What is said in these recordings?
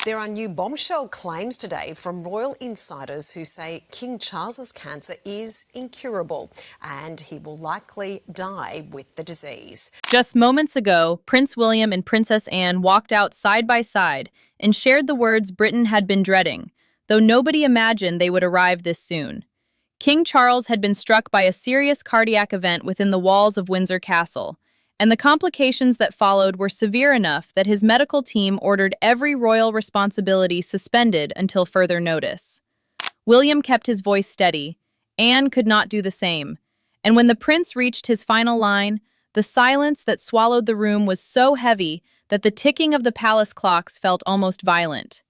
There are new bombshell claims today from royal insiders who say King Charles's cancer is incurable and he will likely die with the disease. Just moments ago, Prince William and Princess Anne walked out side by side and shared the words Britain had been dreading, though nobody imagined they would arrive this soon. King Charles had been struck by a serious cardiac event within the walls of Windsor Castle, and the complications that followed were severe enough that his medical team ordered every royal responsibility suspended until further notice. William kept his voice steady. Anne could not do the same, and when the prince reached his final line, the silence that swallowed the room was so heavy that the ticking of the palace clocks felt almost violent.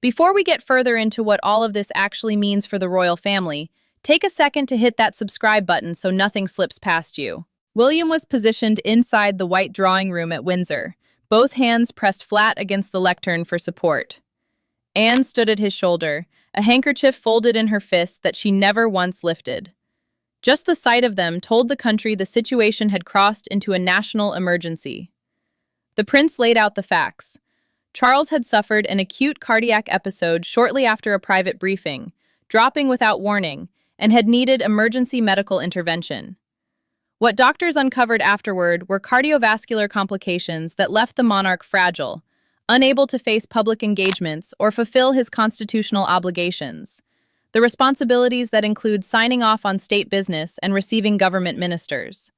Before we get further into what all of this actually means for the royal family, take a second to hit that subscribe button so nothing slips past you. William was positioned inside the white drawing room at Windsor, both hands pressed flat against the lectern for support. Anne stood at his shoulder, a handkerchief folded in her fist that she never once lifted. Just the sight of them told the country the situation had crossed into a national emergency. The prince laid out the facts. Charles had suffered an acute cardiac episode shortly after a private briefing, dropping without warning, and had needed emergency medical intervention. What doctors uncovered afterward were cardiovascular complications that left the monarch fragile, unable to face public engagements or fulfill his constitutional obligations, the responsibilities that include signing off on state business and receiving government ministers.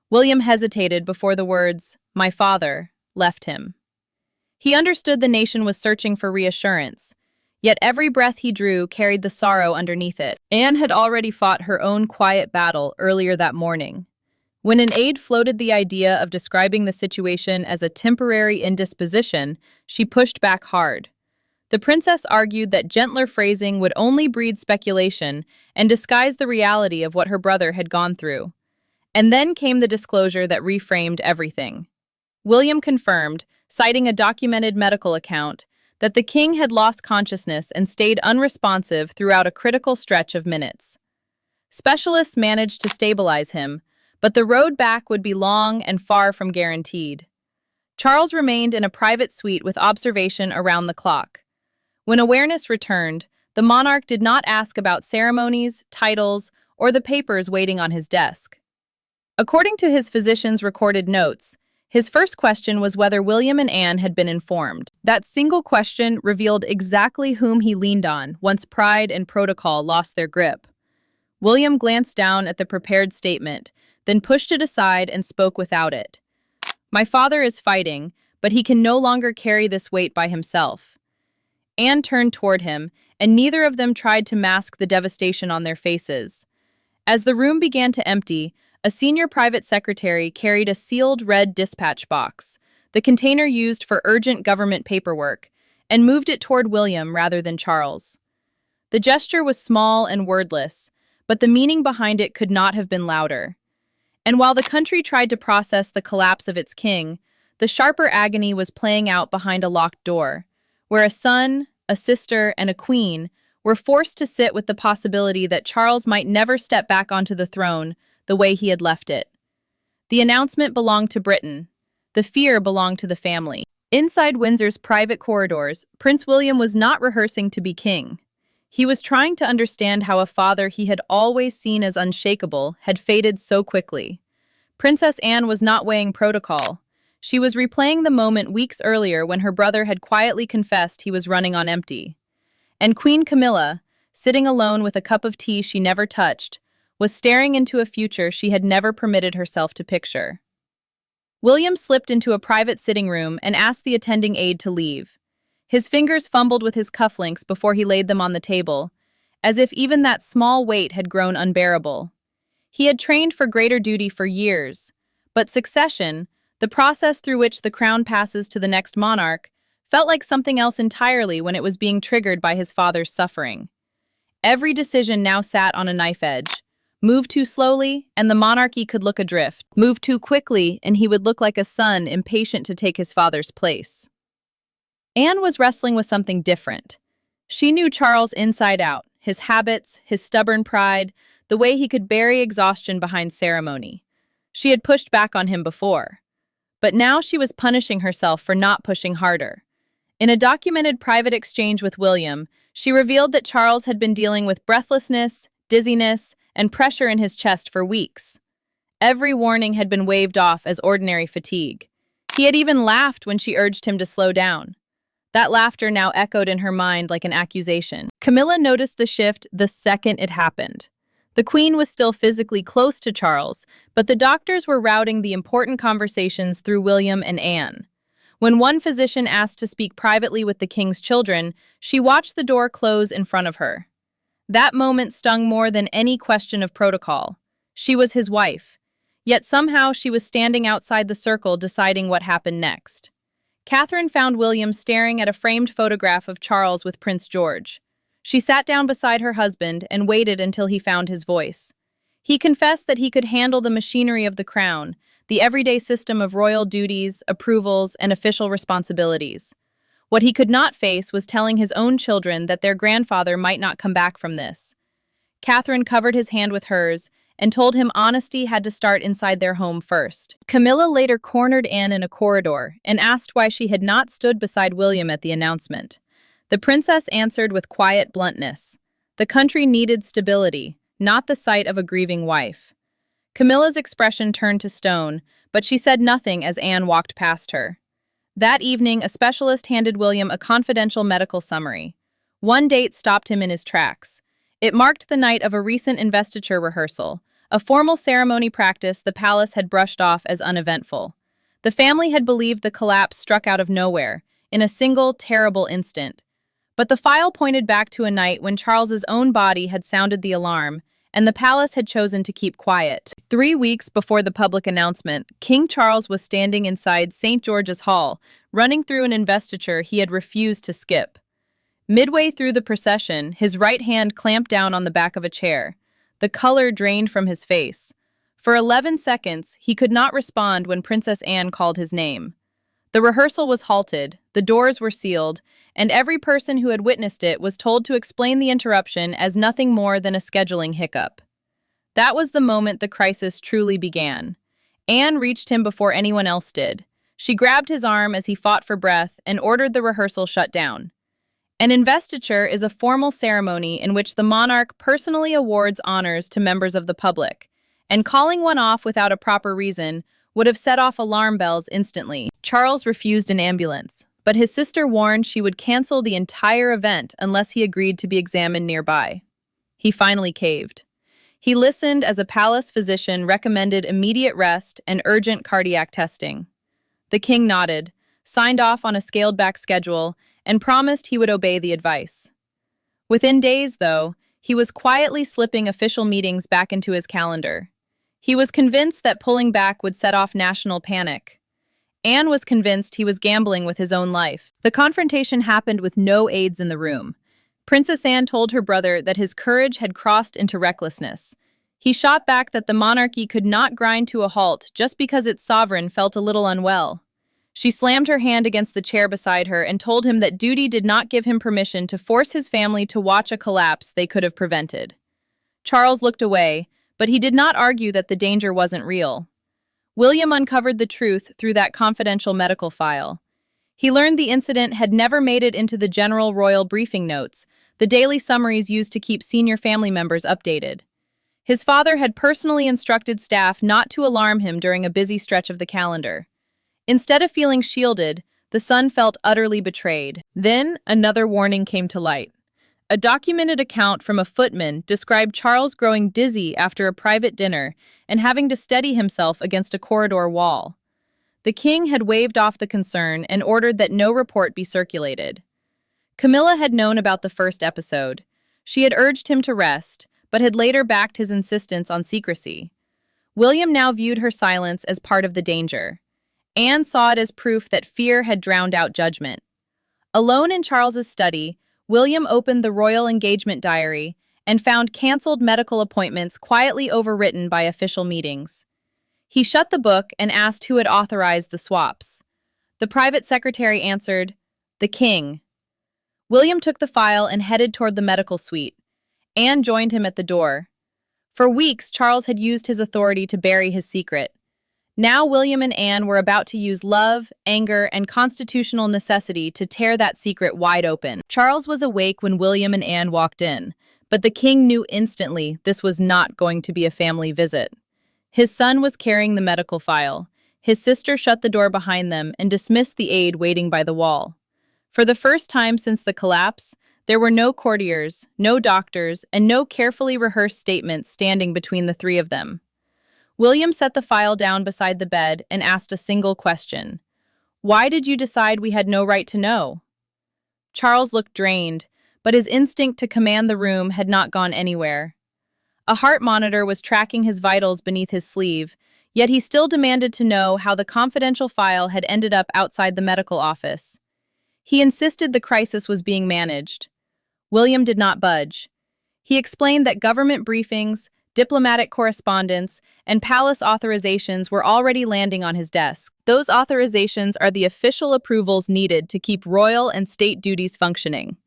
William hesitated before the words, "my father," left him. He understood the nation was searching for reassurance, yet every breath he drew carried the sorrow underneath it. Anne had already fought her own quiet battle earlier that morning. When an aide floated the idea of describing the situation as a temporary indisposition, she pushed back hard. The princess argued that gentler phrasing would only breed speculation and disguise the reality of what her brother had gone through. And then came the disclosure that reframed everything. William confirmed, citing a documented medical account, that the king had lost consciousness and stayed unresponsive throughout a critical stretch of minutes. Specialists managed to stabilize him, but the road back would be long and far from guaranteed. Charles remained in a private suite with observation around the clock. When awareness returned, the monarch did not ask about ceremonies, titles, or the papers waiting on his desk. According to his physician's recorded notes, his first question was whether William and Anne had been informed. That single question revealed exactly whom he leaned on once pride and protocol lost their grip. William glanced down at the prepared statement, then pushed it aside and spoke without it. "My father is fighting, but he can no longer carry this weight by himself." Anne turned toward him, and neither of them tried to mask the devastation on their faces. As the room began to empty, a senior private secretary carried a sealed red dispatch box, the container used for urgent government paperwork, and moved it toward William rather than Charles. The gesture was small and wordless, but the meaning behind it could not have been louder. And while the country tried to process the collapse of its king, the sharper agony was playing out behind a locked door, where a son, a sister, and a queen were forced to sit with the possibility that Charles might never step back onto the throne the way he had left it. The announcement belonged to Britain. The fear belonged to the family. Inside Windsor's private corridors, Prince William was not rehearsing to be king. He was trying to understand how a father he had always seen as unshakable had faded so quickly. Princess Anne was not weighing protocol. She was replaying the moment weeks earlier when her brother had quietly confessed he was running on empty. And Queen Camilla, sitting alone with a cup of tea she never touched, was staring into a future she had never permitted herself to picture. William slipped into a private sitting room and asked the attending aide to leave. His fingers fumbled with his cufflinks before he laid them on the table, as if even that small weight had grown unbearable. He had trained for greater duty for years, but succession, the process through which the crown passes to the next monarch, felt like something else entirely when it was being triggered by his father's suffering. Every decision now sat on a knife edge. Move too slowly, and the monarchy could look adrift. Move too quickly, and he would look like a son impatient to take his father's place. Anne was wrestling with something different. She knew Charles inside out, his habits, his stubborn pride, the way he could bury exhaustion behind ceremony. She had pushed back on him before. But now she was punishing herself for not pushing harder. In a documented private exchange with William, she revealed that Charles had been dealing with breathlessness, dizziness, and pressure in his chest for weeks. Every warning had been waved off as ordinary fatigue. He had even laughed when she urged him to slow down. That laughter now echoed in her mind like an accusation. Camilla noticed the shift the second it happened. The Queen was still physically close to Charles, but the doctors were routing the important conversations through William and Anne. When one physician asked to speak privately with the King's children, she watched the door close in front of her. That moment stung more than any question of protocol. She was his wife. Yet somehow she was standing outside the circle deciding what happened next. Catherine found William staring at a framed photograph of Charles with Prince George. She sat down beside her husband and waited until he found his voice. He confessed that he could handle the machinery of the crown, the everyday system of royal duties, approvals, and official responsibilities. What he could not face was telling his own children that their grandfather might not come back from this. Catherine covered his hand with hers and told him honesty had to start inside their home first. Camilla later cornered Anne in a corridor and asked why she had not stood beside William at the announcement. The princess answered with quiet bluntness. The country needed stability, not the sight of a grieving wife. Camilla's expression turned to stone, but she said nothing as Anne walked past her. That evening, a specialist handed William a confidential medical summary. One date stopped him in his tracks. It marked the night of a recent investiture rehearsal, a formal ceremony practice the palace had brushed off as uneventful. The family had believed the collapse struck out of nowhere, in a single, terrible instant. But the file pointed back to a night when Charles's own body had sounded the alarm, and the palace had chosen to keep quiet. 3 weeks before the public announcement, King Charles was standing inside St. George's Hall, running through an investiture he had refused to skip. Midway through the procession, his right hand clamped down on the back of a chair. The color drained from his face. For 11 seconds, he could not respond when Princess Anne called his name. The rehearsal was halted, the doors were sealed, and every person who had witnessed it was told to explain the interruption as nothing more than a scheduling hiccup. That was the moment the crisis truly began. Anne reached him before anyone else did. She grabbed his arm as he fought for breath and ordered the rehearsal shut down. An investiture is a formal ceremony in which the monarch personally awards honors to members of the public, and calling one off without a proper reason would have set off alarm bells instantly. Charles refused an ambulance, but his sister warned she would cancel the entire event unless he agreed to be examined nearby. He finally caved. He listened as a palace physician recommended immediate rest and urgent cardiac testing. The king nodded, signed off on a scaled-back schedule, and promised he would obey the advice. Within days, though, he was quietly slipping official meetings back into his calendar. He was convinced that pulling back would set off national panic. Anne was convinced he was gambling with his own life. The confrontation happened with no aides in the room. Princess Anne told her brother that his courage had crossed into recklessness. He shot back that the monarchy could not grind to a halt just because its sovereign felt a little unwell. She slammed her hand against the chair beside her and told him that duty did not give him permission to force his family to watch a collapse they could have prevented. Charles looked away, but he did not argue that the danger wasn't real. William uncovered the truth through that confidential medical file. He learned the incident had never made it into the general royal briefing notes, the daily summaries used to keep senior family members updated. His father had personally instructed staff not to alarm him during a busy stretch of the calendar. Instead of feeling shielded, the son felt utterly betrayed. Then, another warning came to light. A documented account from a footman described Charles growing dizzy after a private dinner and having to steady himself against a corridor wall. The king had waved off the concern and ordered that no report be circulated. Camilla had known about the first episode. She had urged him to rest, but had later backed his insistence on secrecy. William now viewed her silence as part of the danger. Anne saw it as proof that fear had drowned out judgment. Alone in Charles's study, William opened the royal engagement diary and found canceled medical appointments quietly overwritten by official meetings. He shut the book and asked who had authorized the swaps. The private secretary answered, "The king." William took the file and headed toward the medical suite. Anne joined him at the door. For weeks, Charles had used his authority to bury his secret. Now William and Anne were about to use love, anger, and constitutional necessity to tear that secret wide open. Charles was awake when William and Anne walked in, but the king knew instantly this was not going to be a family visit. His son was carrying the medical file. His sister shut the door behind them and dismissed the aide waiting by the wall. For the first time since the collapse, there were no courtiers, no doctors, and no carefully rehearsed statements standing between the three of them. William set the file down beside the bed and asked a single question. "Why did you decide we had no right to know?" Charles looked drained, but his instinct to command the room had not gone anywhere. A heart monitor was tracking his vitals beneath his sleeve, yet he still demanded to know how the confidential file had ended up outside the medical office. He insisted the crisis was being managed. William did not budge. He explained that government briefings, diplomatic correspondence, and palace authorizations were already landing on his desk. Those authorizations are the official approvals needed to keep royal and state duties functioning.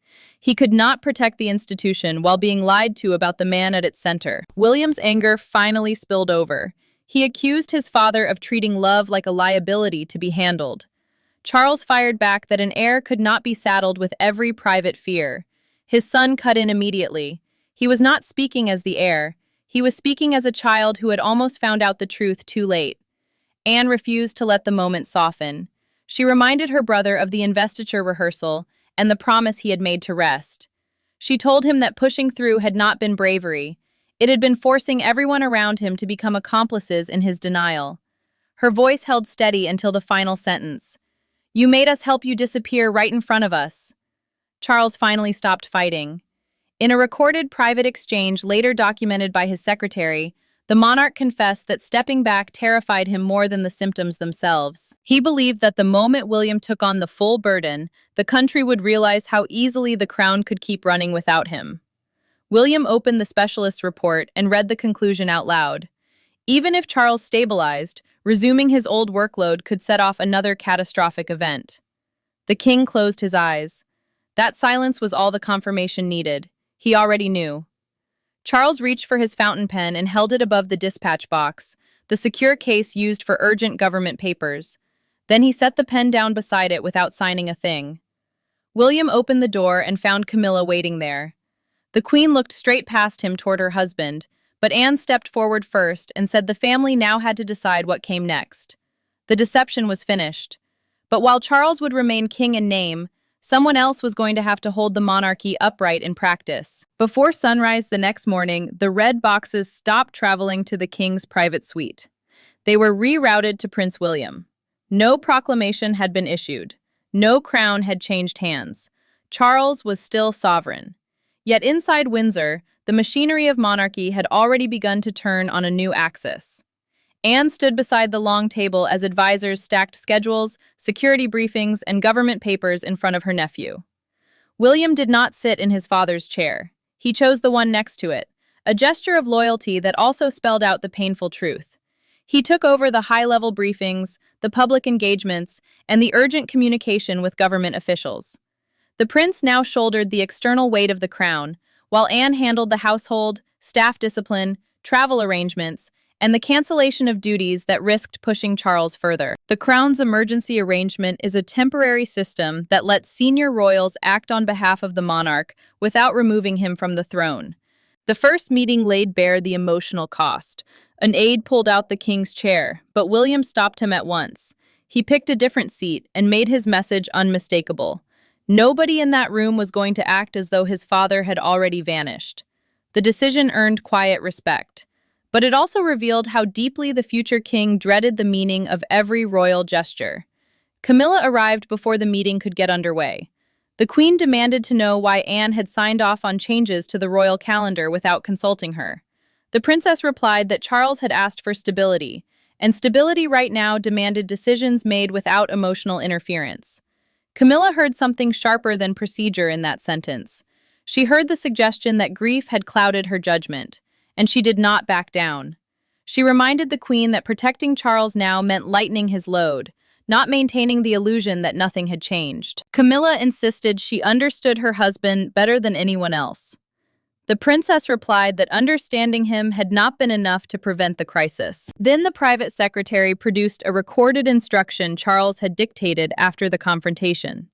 He could not protect the institution while being lied to about the man at its center. William's anger finally spilled over. He accused his father of treating love like a liability to be handled. Charles fired back that an heir could not be saddled with every private fear. His son cut in immediately. He was not speaking as the heir. He was speaking as a child who had almost found out the truth too late. Anne refused to let the moment soften. She reminded her brother of the investiture rehearsal and the promise he had made to rest. She told him that pushing through had not been bravery. It had been forcing everyone around him to become accomplices in his denial. Her voice held steady until the final sentence. "You made us help you disappear right in front of us." Charles finally stopped fighting. In a recorded private exchange later documented by his secretary, the monarch confessed that stepping back terrified him more than the symptoms themselves. He believed that the moment William took on the full burden, the country would realize how easily the crown could keep running without him. William opened the specialist's report and read the conclusion out loud. Even if Charles stabilized, resuming his old workload could set off another catastrophic event. The king closed his eyes. That silence was all the confirmation needed. He already knew. Charles reached for his fountain pen and held it above the dispatch box, the secure case used for urgent government papers. Then he set the pen down beside it without signing a thing. William opened the door and found Camilla waiting there. The Queen looked straight past him toward her husband, but Anne stepped forward first and said the family now had to decide what came next. The deception was finished. But while Charles would remain king in name, someone else was going to have to hold the monarchy upright in practice. Before sunrise the next morning, the red boxes stopped traveling to the king's private suite. They were rerouted to Prince William. No proclamation had been issued. No crown had changed hands. Charles was still sovereign. Yet inside Windsor, the machinery of monarchy had already begun to turn on a new axis. Anne stood beside the long table as advisors stacked schedules, security briefings, and government papers in front of her nephew. William did not sit in his father's chair. He chose the one next to it, a gesture of loyalty that also spelled out the painful truth. He took over the high-level briefings, the public engagements, and the urgent communication with government officials. The prince now shouldered the external weight of the crown, while Anne handled the household, staff discipline, travel arrangements, and the cancellation of duties that risked pushing Charles further. The Crown's emergency arrangement is a temporary system that lets senior royals act on behalf of the monarch without removing him from the throne. The first meeting laid bare the emotional cost. An aide pulled out the king's chair, but William stopped him at once. He picked a different seat and made his message unmistakable. Nobody in that room was going to act as though his father had already vanished. The decision earned quiet respect. But it also revealed how deeply the future king dreaded the meaning of every royal gesture. Camilla arrived before the meeting could get underway. The Queen demanded to know why Anne had signed off on changes to the royal calendar without consulting her. The princess replied that Charles had asked for stability, and stability right now demanded decisions made without emotional interference. Camilla heard something sharper than procedure in that sentence. She heard the suggestion that grief had clouded her judgment. And she did not back down. She reminded the Queen that protecting Charles now meant lightening his load, not maintaining the illusion that nothing had changed. Camilla insisted she understood her husband better than anyone else. The princess replied that understanding him had not been enough to prevent the crisis. Then the private secretary produced a recorded instruction Charles had dictated after the confrontation.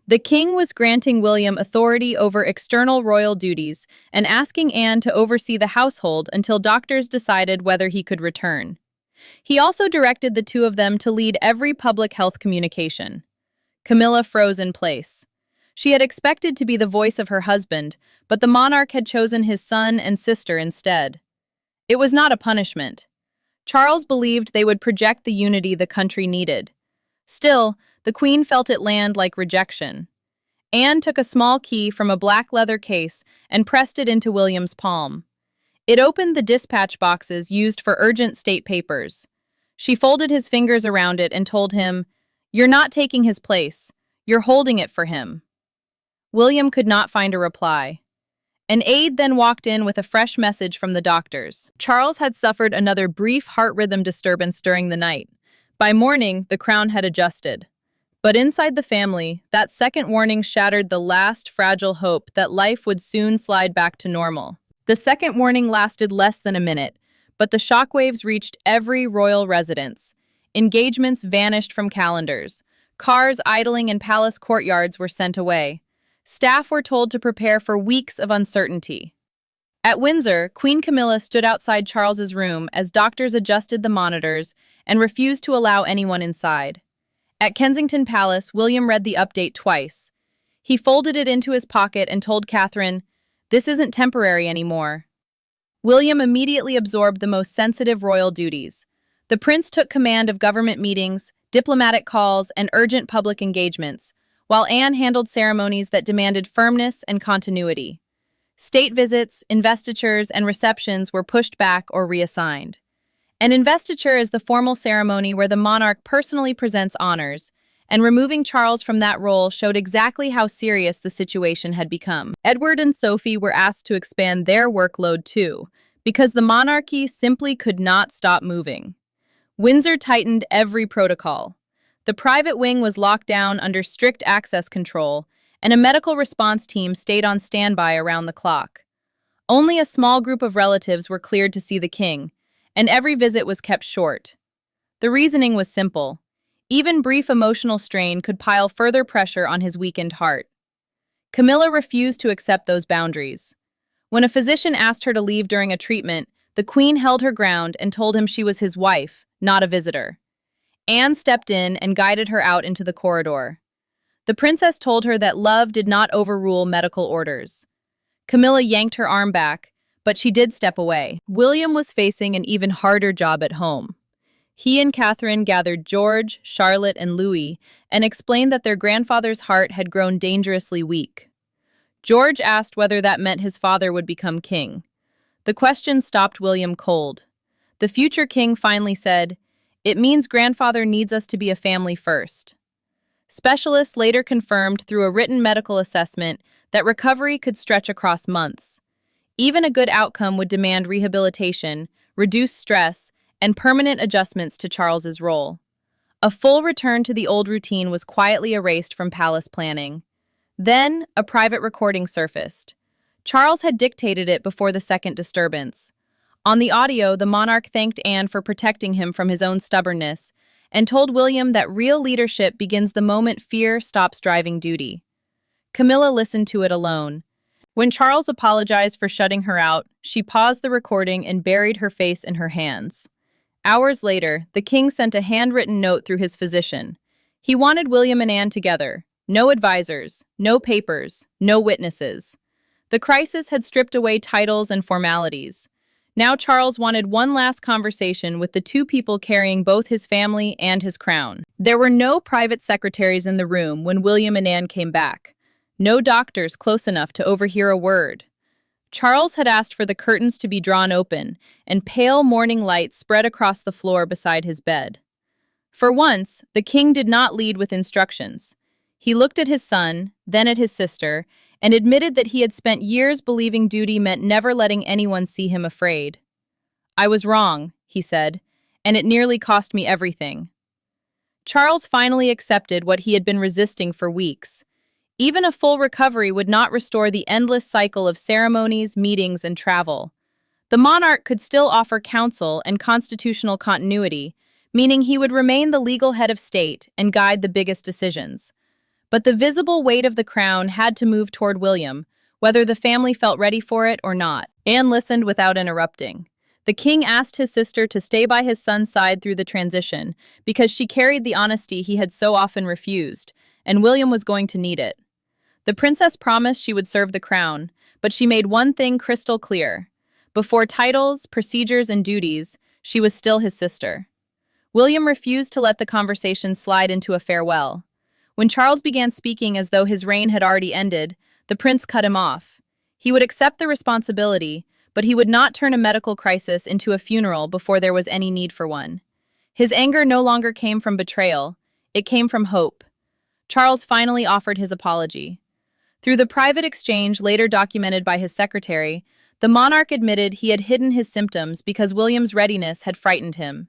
The king was granting William authority over external royal duties and asking Anne to oversee the household until doctors decided whether he could return. He also directed the two of them to lead every public health communication. Camilla froze in place. She had expected to be the voice of her husband, but the monarch had chosen his son and sister instead. It was not a punishment. Charles believed they would project the unity the country needed. Still, the queen felt it land like rejection. Anne took a small key from a black leather case and pressed it into William's palm. It opened the dispatch boxes used for urgent state papers. She folded his fingers around it and told him, "You're not taking his place. You're holding it for him." William could not find a reply. An aide then walked in with a fresh message from the doctors. Charles had suffered another brief heart rhythm disturbance during the night. By morning, the crown had adjusted. But inside the family, that second warning shattered the last fragile hope that life would soon slide back to normal. The second warning lasted less than a minute, but the shockwaves reached every royal residence. Engagements vanished from calendars. Cars idling in palace courtyards were sent away. Staff were told to prepare for weeks of uncertainty. At Windsor, Queen Camilla stood outside Charles's room as doctors adjusted the monitors and refused to allow anyone inside. At Kensington Palace, William read the update twice. He folded it into his pocket and told Catherine, "This isn't temporary anymore." William immediately absorbed the most sensitive royal duties. The prince took command of government meetings, diplomatic calls, and urgent public engagements, while Anne handled ceremonies that demanded firmness and continuity. State visits, investitures, and receptions were pushed back or reassigned. An investiture is the formal ceremony where the monarch personally presents honors, and removing Charles from that role showed exactly how serious the situation had become. Edward and Sophie were asked to expand their workload too, because the monarchy simply could not stop moving. Windsor tightened every protocol. The private wing was locked down under strict access control, and a medical response team stayed on standby around the clock. Only a small group of relatives were cleared to see the king, and every visit was kept short. The reasoning was simple. Even brief emotional strain could pile further pressure on his weakened heart. Camilla refused to accept those boundaries. When a physician asked her to leave during a treatment, the queen held her ground and told him she was his wife, not a visitor. Anne stepped in and guided her out into the corridor. The princess told her that love did not overrule medical orders. Camilla yanked her arm back, but she did step away. William was facing an even harder job at home. He and Catherine gathered George, Charlotte, and Louis and explained that their grandfather's heart had grown dangerously weak. George asked whether that meant his father would become king. The question stopped William cold. The future king finally said, "It means grandfather needs us to be a family first." Specialists later confirmed through a written medical assessment that recovery could stretch across months. Even a good outcome would demand rehabilitation, reduced stress, and permanent adjustments to Charles's role. A full return to the old routine was quietly erased from palace planning. Then, a private recording surfaced. Charles had dictated it before the second disturbance. On the audio, the monarch thanked Anne for protecting him from his own stubbornness and told William that real leadership begins the moment fear stops driving duty. Camilla listened to it alone. When Charles apologized for shutting her out, she paused the recording and buried her face in her hands. Hours later, the king sent a handwritten note through his physician. He wanted William and Anne together. No advisors, no papers, no witnesses. The crisis had stripped away titles and formalities. Now Charles wanted one last conversation with the two people carrying both his family and his crown. There were no private secretaries in the room when William and Anne came back. No doctors close enough to overhear a word. Charles had asked for the curtains to be drawn open, and pale morning light spread across the floor beside his bed. For once, the king did not lead with instructions. He looked at his son, then at his sister, and admitted that he had spent years believing duty meant never letting anyone see him afraid. "I was wrong," he said, "and it nearly cost me everything." Charles finally accepted what he had been resisting for weeks. Even a full recovery would not restore the endless cycle of ceremonies, meetings, and travel. The monarch could still offer counsel and constitutional continuity, meaning he would remain the legal head of state and guide the biggest decisions. But the visible weight of the crown had to move toward William, whether the family felt ready for it or not. Anne listened without interrupting. The king asked his sister to stay by his son's side through the transition because she carried the honesty he had so often refused, and William was going to need it. The princess promised she would serve the crown, but she made one thing crystal clear. Before titles, procedures, and duties, she was still his sister. William refused to let the conversation slide into a farewell. When Charles began speaking as though his reign had already ended, the prince cut him off. He would accept the responsibility, but he would not turn a medical crisis into a funeral before there was any need for one. His anger no longer came from betrayal, it came from hope. Charles finally offered his apology. Through the private exchange later documented by his secretary, the monarch admitted he had hidden his symptoms because William's readiness had frightened him.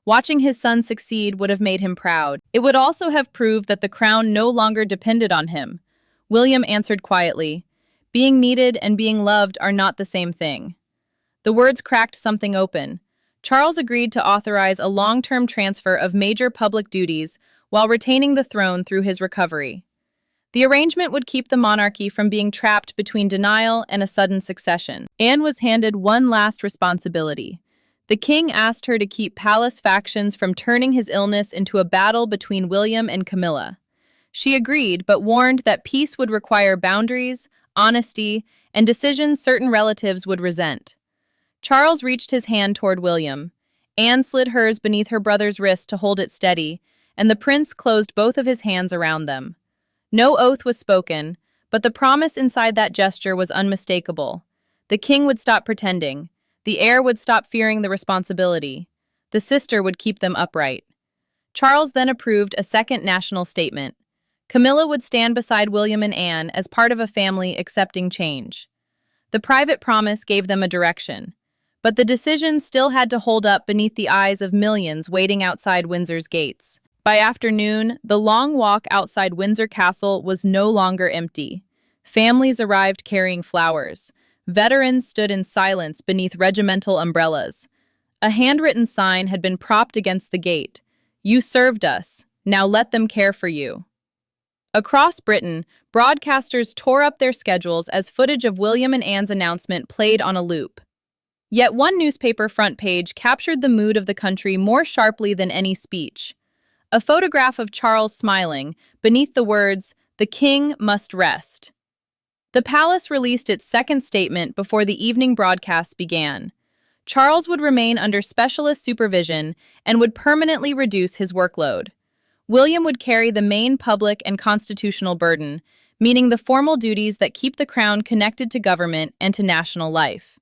Watching his son succeed would have made him proud. It would also have proved that the crown no longer depended on him. William answered quietly, "Being needed and being loved are not the same thing." The words cracked something open. Charles agreed to authorize a long-term transfer of major public duties while retaining the throne through his recovery. The arrangement would keep the monarchy from being trapped between denial and a sudden succession. Anne was handed one last responsibility. The king asked her to keep palace factions from turning his illness into a battle between William and Camilla. She agreed, but warned that peace would require boundaries, honesty, and decisions certain relatives would resent. Charles reached his hand toward William. Anne slid hers beneath her brother's wrist to hold it steady, and the prince closed both of his hands around them. No oath was spoken, but the promise inside that gesture was unmistakable. The king would stop pretending. The heir would stop fearing the responsibility. The sister would keep them upright. Charles then approved a second national statement. Camilla would stand beside William and Anne as part of a family accepting change. The private promise gave them a direction, but the decision still had to hold up beneath the eyes of millions waiting outside Windsor's gates. By afternoon, the long walk outside Windsor Castle was no longer empty. Families arrived carrying flowers. Veterans stood in silence beneath regimental umbrellas. A handwritten sign had been propped against the gate. "You served us. Now let them care for you." Across Britain, broadcasters tore up their schedules as footage of William and Anne's announcement played on a loop. Yet one newspaper front page captured the mood of the country more sharply than any speech. A photograph of Charles smiling, beneath the words, "The King must rest." The palace released its second statement before the evening broadcasts began. Charles would remain under specialist supervision and would permanently reduce his workload. William would carry the main public and constitutional burden, meaning the formal duties that keep the crown connected to government and to national life.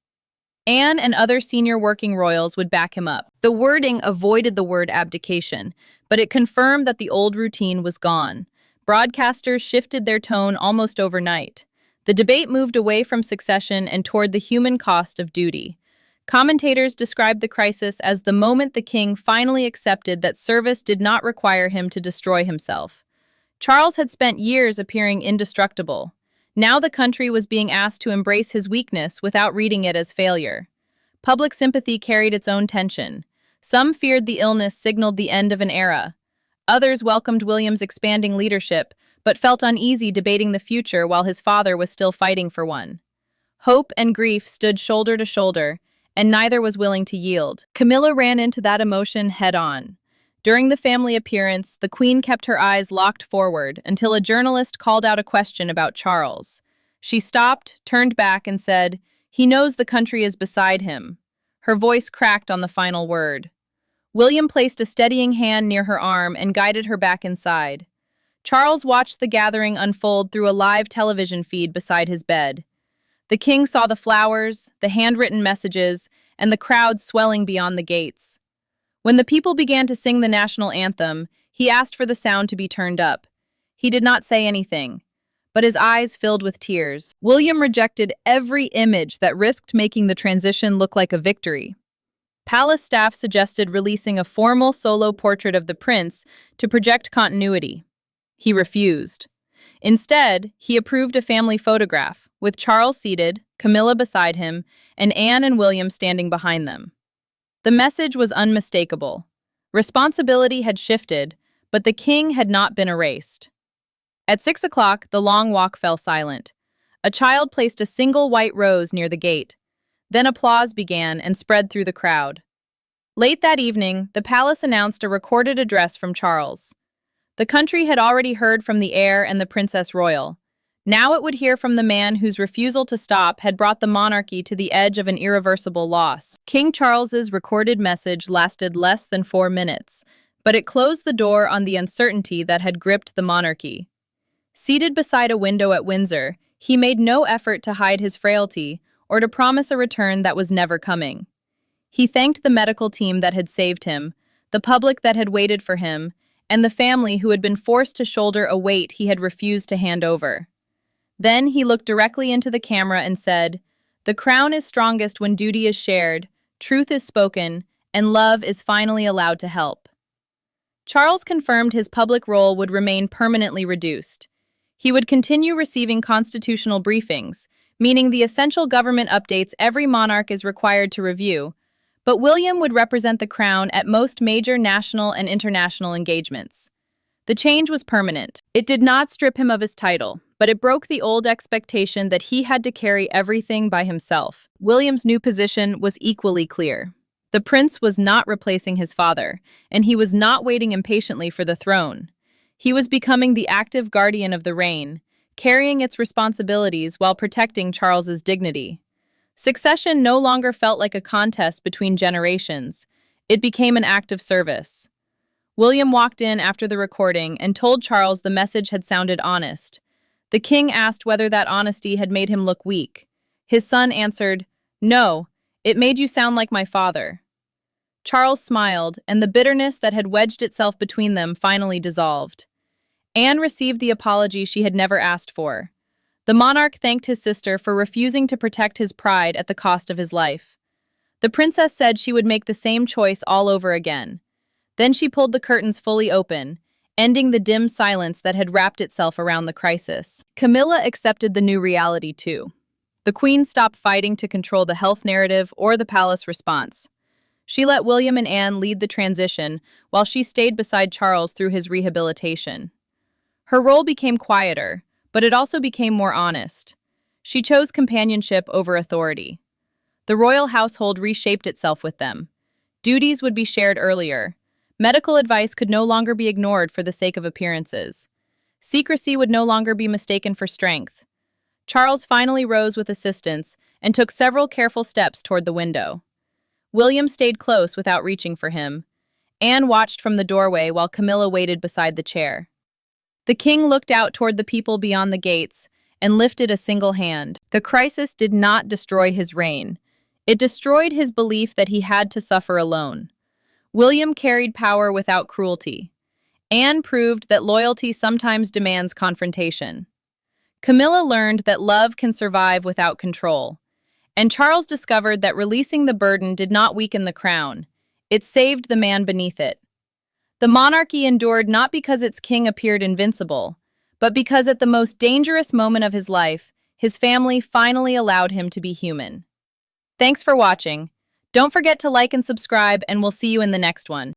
Anne and other senior working royals would back him up. The wording avoided the word abdication, but it confirmed that the old routine was gone. Broadcasters shifted their tone almost overnight. The debate moved away from succession and toward the human cost of duty. Commentators described the crisis as the moment the king finally accepted that service did not require him to destroy himself. Charles had spent years appearing indestructible. Now the country was being asked to embrace his weakness without reading it as failure. Public sympathy carried its own tension. Some feared the illness signaled the end of an era. Others welcomed William's expanding leadership, but felt uneasy debating the future while his father was still fighting for one. Hope and grief stood shoulder to shoulder, and neither was willing to yield. Camilla ran into that emotion head-on. During the family appearance, the Queen kept her eyes locked forward until a journalist called out a question about Charles. She stopped, turned back, and said, "He knows the country is beside him." Her voice cracked on the final word. William placed a steadying hand near her arm and guided her back inside. Charles watched the gathering unfold through a live television feed beside his bed. The king saw the flowers, the handwritten messages, and the crowd swelling beyond the gates. When the people began to sing the national anthem, he asked for the sound to be turned up. He did not say anything, but his eyes filled with tears. William rejected every image that risked making the transition look like a victory. Palace staff suggested releasing a formal solo portrait of the prince to project continuity. He refused. Instead, he approved a family photograph, with Charles seated, Camilla beside him, and Anne and William standing behind them. The message was unmistakable. Responsibility had shifted, but the king had not been erased. At 6 o'clock, the long walk fell silent. A child placed a single white rose near the gate. Then applause began and spread through the crowd. Late that evening, the palace announced a recorded address from Charles. The country had already heard from the heir and the Princess Royal. Now it would hear from the man whose refusal to stop had brought the monarchy to the edge of an irreversible loss. King Charles's recorded message lasted less than 4 minutes, but it closed the door on the uncertainty that had gripped the monarchy. Seated beside a window at Windsor, he made no effort to hide his frailty or to promise a return that was never coming. He thanked the medical team that had saved him, the public that had waited for him, and the family who had been forced to shoulder a weight he had refused to hand over. Then he looked directly into the camera and said, "The crown is strongest when duty is shared, truth is spoken, and love is finally allowed to help." Charles confirmed his public role would remain permanently reduced. He would continue receiving constitutional briefings, meaning the essential government updates every monarch is required to review, but William would represent the crown at most major national and international engagements. The change was permanent. It did not strip him of his title, but it broke the old expectation that he had to carry everything by himself. William's new position was equally clear. The prince was not replacing his father, and he was not waiting impatiently for the throne. He was becoming the active guardian of the reign, carrying its responsibilities while protecting Charles's dignity. Succession no longer felt like a contest between generations. It became an act of service. William walked in after the recording and told Charles the message had sounded honest. The king asked whether that honesty had made him look weak. His son answered, "No, it made you sound like my father." Charles smiled, and the bitterness that had wedged itself between them finally dissolved. Anne received the apology she had never asked for. The monarch thanked his sister for refusing to protect his pride at the cost of his life. The princess said she would make the same choice all over again. Then she pulled the curtains fully open, ending the dim silence that had wrapped itself around the crisis. Camilla accepted the new reality too. The queen stopped fighting to control the health narrative or the palace response. She let William and Anne lead the transition while she stayed beside Charles through his rehabilitation. Her role became quieter, but it also became more honest. She chose companionship over authority. The royal household reshaped itself with them. Duties would be shared earlier. Medical advice could no longer be ignored for the sake of appearances. Secrecy would no longer be mistaken for strength. Charles finally rose with assistance and took several careful steps toward the window. William stayed close without reaching for him. Anne watched from the doorway while Camilla waited beside the chair. The king looked out toward the people beyond the gates and lifted a single hand. The crisis did not destroy his reign. It destroyed his belief that he had to suffer alone. William carried power without cruelty. Anne proved that loyalty sometimes demands confrontation. Camilla learned that love can survive without control. And Charles discovered that releasing the burden did not weaken the crown. It saved the man beneath it. The monarchy endured not because its king appeared invincible, but because at the most dangerous moment of his life, his family finally allowed him to be human. Thanks for watching. Don't forget to like and subscribe, and we'll see you in the next one.